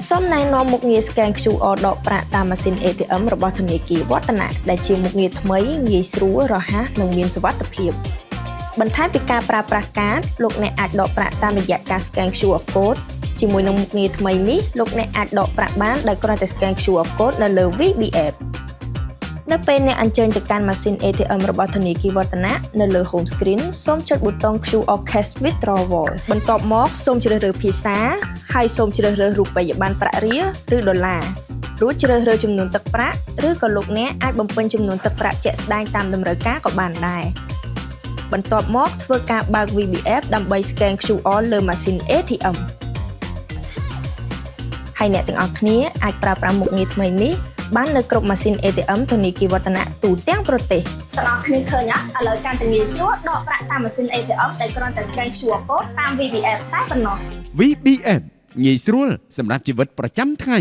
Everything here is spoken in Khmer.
សូមណែនាំមុខងារ Scan QR ដកប្រាក់តាមម៉ាស៊ីន ATM របស់ធនាគារវឌ្ឍនៈដែលជាមុខងារថ្មីងាយស្រួលរហ័សនិងមានសុវត្ថិភាពបន្ថែមពីការប្រើប្រាស់កាតលោកអ្នកអាចដកប្រាក់តាមរយៈការ Scan QR Code ជាមួយនឹងមុខងារថ្មីនេះលោកអ្នកអាចដកប្រាក់បានដោយគ្រាន់តែ Scan QR Code នៅលើ VBF នៅពេលអ្នកអញ្ជើញទៅកាន់ម៉ាស៊ីន ATM របស់ធនាគារវឌ្ឍនៈនៅលើ Home Screen សូមចុចប៊ូតុង QR Cash Withdrawal បន្ទាប់មកសូមជ្រើសរើសភាសាហើយសូមជ្រើសរើសរូបិយប័ណ្ណប្រាក់រៀលឬដុល្លាររួចជ្រើសរើសចំនួនទឹកប្រាក់ឬក៏លោកអ្នកអាចបំពេញចំនួនទឹកប្រាក់ជាក់ស្ដែងតាមតម្រូវការក៏បានដែរបន្ទាប់មកធ្វើការបើក VBF ដើម្បី Scan QR លើម៉ាស៊ីន ATM ហើយអ្នកទាំងអស់គ្នាអាចប្រើប្រាស់មុខងារថ្មីនេះបាននៅគ្រប់ម៉ាស៊ីន ATM ធនាគារវឌ្ឍនៈទូទាំងប្រទេសទាំងអស់គ្នាឃើញអត់ឥឡូវកាន់តែងាយស្រួលដកប្រាក់តាមម៉ាស៊ីន ATM ដែលគ្រាន់តែ Scan QR Code តាម VBF តែប៉ុណ្ណោះ VBF ងាយស្រួលសម្រាប់ជីវិតប្រចាំថ្ងៃ